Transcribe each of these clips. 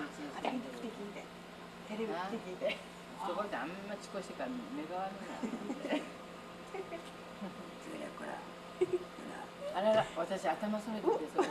あれ来て聞いてテレビ来て聞いてところであんまちこしてから目が悪いなあらら、私頭それててそれ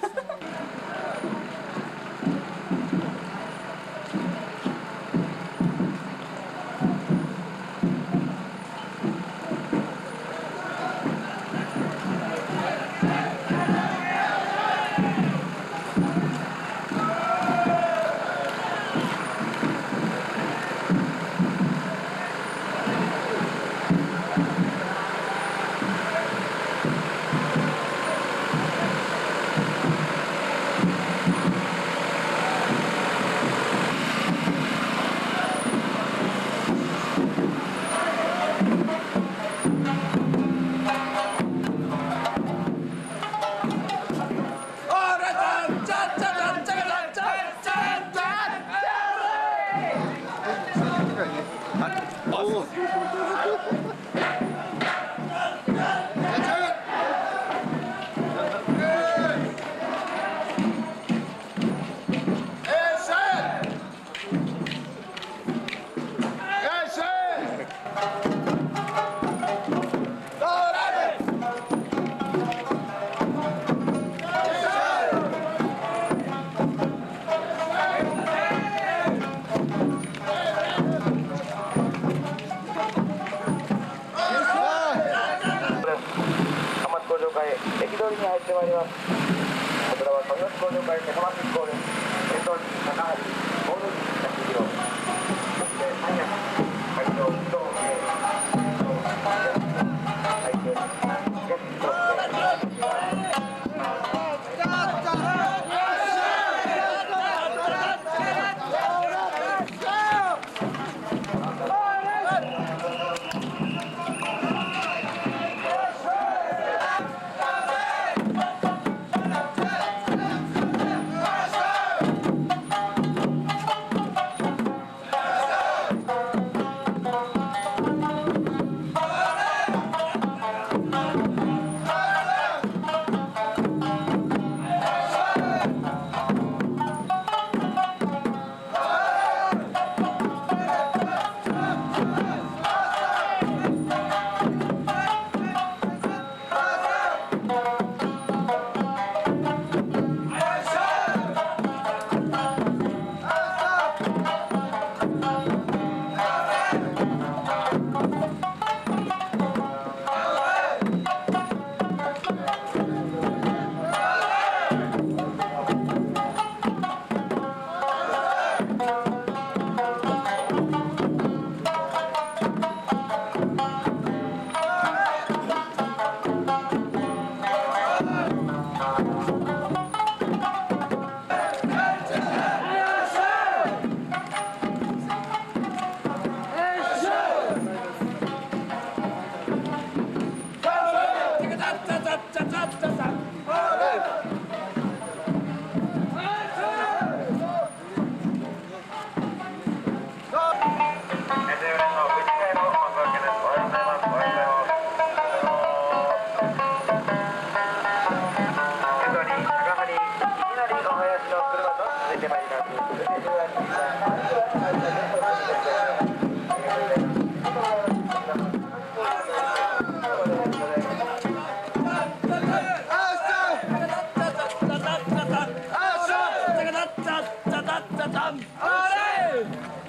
駅通りに入ってまいります。こちらは豊洲工場会高松飛行です。先頭に高橋、大野木百広、そして三役、会長、伊藤慶、会長、東伊藤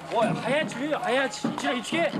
おい、早いち言うよ、早いち、一来一来。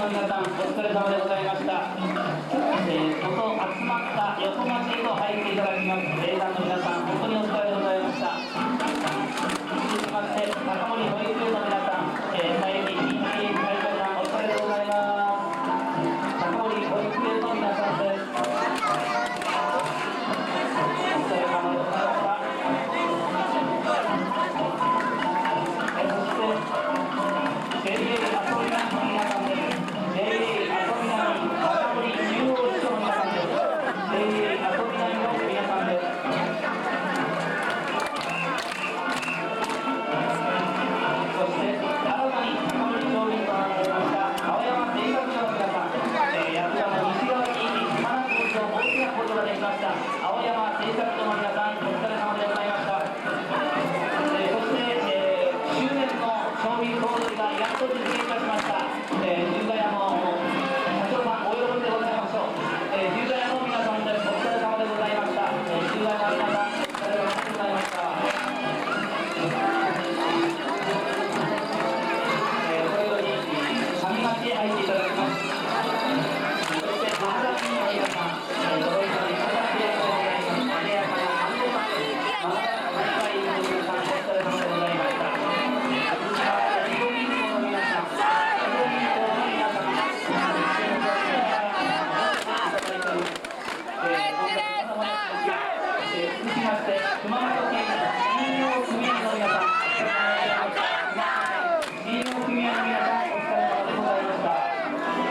の皆さん、お疲れ様でございました。外集まった横町へと入っていただきます。霊団の皆さん、本当にお疲れでございました。続きまして、高森保育園の皆さん、佐伯 PTA 会長さん、お疲れでございます。高森保育園の皆さんです。お疲れ様でございました。JA 遊び団の皆さんです。JA 遊び団高森中央市の皆さんです。JA 遊び団の皆さんです。そして新たに高森町民となりました青山製作所の皆さん、役場の西側に花火を大きなことができました青山製作所の皆さん、お疲れ様でございました。そして終電の商品コードがやっと実現いたしました。十ヶ谷の社長さん、お喜びでございましょう。十ヶ谷の皆さんです。お疲れ様でございました。十ヶ谷の皆さん、お疲れ様でございました。これより上町へ入っていただきます。そして花田市の皆さん、どれぞれ花田市へございます。艶やかな観光祭り、花田大会の皆さん、お疲れ様でございました。熊本県林業組合の皆さん、林業組合の皆さん、お疲れ様でございました。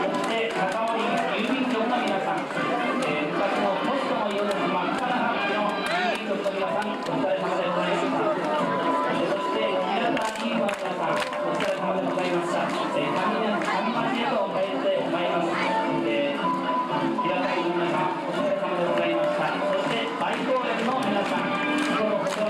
そして高森郵便局の皆さん、昔のポストの色です真っ赤な感じの郵便局の皆さん、お疲れ様でございました。そして平田金吾の皆さん、お疲れ様でございました。上町へと帰ってまいります。平田金吾の皆さん、お疲れ様でございました。そして愛好園の皆さん、日頃お世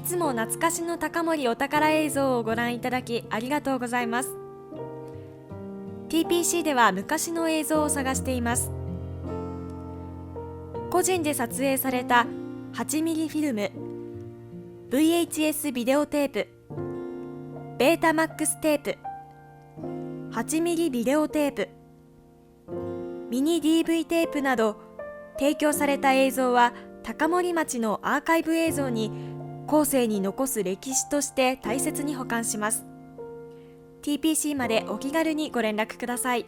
いつも懐かしの高森お宝映像をご覧いただきありがとうございます。 TPC では昔の映像を探しています。個人で撮影された 8mm フィルム、 VHS ビデオテープ、ベータマックステープ、 8mm ビデオテープ、ミニ DV テープなど提供された映像は高森町のアーカイブ映像に後世に残す歴史として大切に保管します。 TPC までお気軽にご連絡ください。